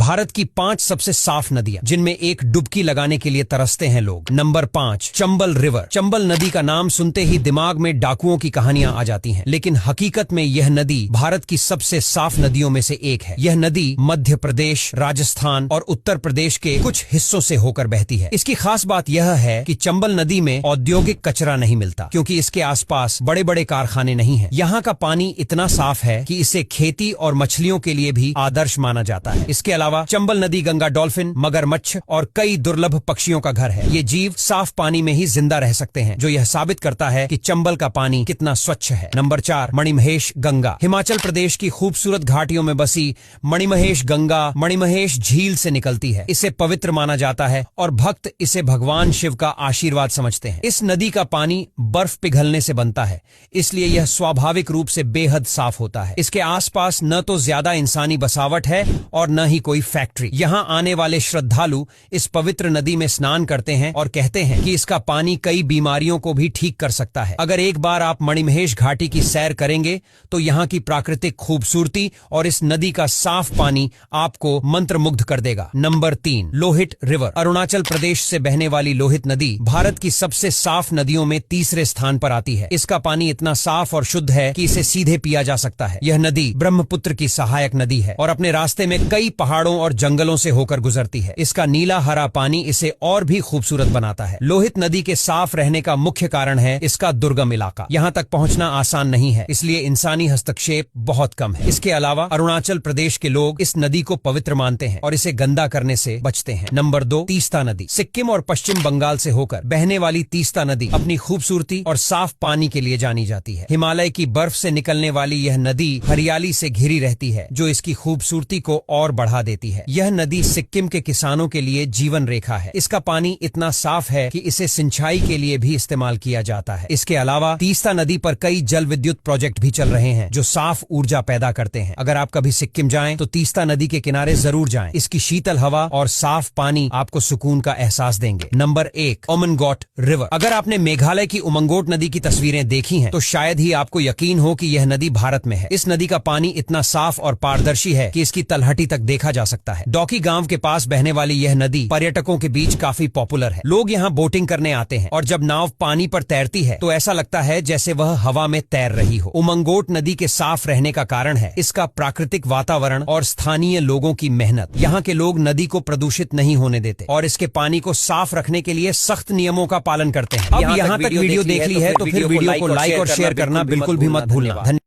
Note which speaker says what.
Speaker 1: भारत की 5 सबसे साफ नदियां जिनमें एक डुबकी लगाने के लिए तरसते हैं लोग। Number 5, Chambal river. चंबल नदी का नाम सुनते ही दिमाग में डाकुओं की कहानियां आ जाती हैं, लेकिन हकीकत में यह नदी भारत की सबसे साफ नदियों में से एक है। यह नदी मध्य प्रदेश, राजस्थान और उत्तर प्रदेश के कुछ हिस्सों से होकर बहती है। इसकी खास बात यह है कि चंबल नदी में औद्योगिक कचरा नहीं मिलता, क्योंकि इसके आसपास बड़े बड़े कारखाने नहीं हैं। यहाँ का पानी इतना साफ है कि इसे खेती और मछलियों के लिए भी आदर्श माना जाता है। इसके अलावा चंबल नदी गंगा डॉल्फिन, मगरमच्छ और कई दुर्लभ पक्षियों का घर है। ये जीव साफ पानी में ही जिंदा रह सकते हैं, जो यह साबित करता है कि चंबल का पानी कितना स्वच्छ है। नंबर 4, मणिमहेश गंगा। हिमाचल प्रदेश की खूबसूरत घाटियों में बसी मणिमहेश गंगा मणिमहेश झील से निकलती है। इसे पवित्र माना जाता है और भक्त इसे भगवान शिव का आशीर्वाद समझते हैं। इस नदी का पानी बर्फ पिघलने से बनता है, इसलिए यह स्वाभाविक रूप से बेहद साफ होता है। इसके आसपास न तो ज्यादा इंसानी बसावट है और न ही कोई फैक्ट्री। यहाँ आने वाले श्रद्धालु इस पवित्र नदी में स्नान करते हैं और कहते हैं कि इसका पानी कई बीमारियों को भी ठीक कर सकता है। अगर एक बार आप मणिमहेश घाटी की सैर करेंगे तो यहाँ की प्राकृतिक खूबसूरती और इस नदी का साफ पानी आपको मंत्रमुग्ध कर देगा। Number 3, Lohit river. अरुणाचल प्रदेश से बहने वाली लोहित नदी भारत की सबसे साफ नदियों में तीसरे स्थान पर आती है। इसका पानी इतना साफ और शुद्ध है कि इसे सीधे पिया जा सकता है। यह नदी ब्रह्मपुत्र की सहायक नदी है और अपने रास्ते में कई पहाड़ों और जंगलों से होकर गुजरती है। इसका नीला हरा पानी इसे और भी खूबसूरत बनाता है। लोहित नदी के साफ रहने का मुख्य कारण है इसका दुर्गम इलाका। यहाँ तक पहुँचना आसान नहीं है, इसलिए इंसानी हस्तक्षेप बहुत कम है। इसके अलावा अरुणाचल प्रदेश के लोग इस नदी को पवित्र मानते हैं और इसे गंदा करने से बचते हैं। नंबर 2, तीस्ता नदी। सिक्किम और पश्चिम बंगाल से होकर बहने वाली तीस्ता नदी अपनी खूबसूरती और साफ पानी के लिए जानी जाती है। हिमालय की बर्फ से निकलने वाली यह नदी हरियाली से घिरी रहती है, जो इसकी खूबसूरती को और बढ़ा देती है। यह नदी सिक्किम के किसानों के लिए जीवन रेखा है। इसका पानी इतना साफ है कि इसे सिंचाई के लिए भी इस्तेमाल किया जाता है। इसके अलावा तीस्ता नदी पर कई जल विद्युत प्रोजेक्ट भी चल रहे हैं, जो साफ ऊर्जा पैदा करते हैं। अगर आप कभी सिक्किम जाएं तो तीस्ता नदी के किनारे जरूर जाएं। इसकी शीतल हवा और साफ पानी आपको सुकून का एहसास देंगे। Number 1, Umngot river. अगर आपने मेघालय की उमंगोट नदी की तस्वीरें देखी हैं, तो शायद ही आपको यकीन हो कि यह नदी भारत में है। इस नदी का पानी इतना साफ और पारदर्शी है कि इसकी तलहटी तक देखा जा सकता है। डॉकी गांव के पास बहने वाली यह नदी पर्यटकों के बीच काफी पॉपुलर है। लोग यहाँ बोटिंग करने आते हैं और जब नाव पानी पर तैरती है तो ऐसा लगता है जैसे वह हवा में तैर रही हो। उमंगोट नदी के साफ रहने का कारण है इसका प्राकृतिक वातावरण और स्थानीय लोगों की मेहनत। यहाँ के लोग नदी को प्रदूषित नहीं होने देते और इसके पानी को साफ रखने के लिए सख्त नियमों का पालन करते हैं। अब यहाँ तक वीडियो देख ली है तो फिर वीडियो को लाइक और शेयर करना बिल्कुल भी मत भूलना।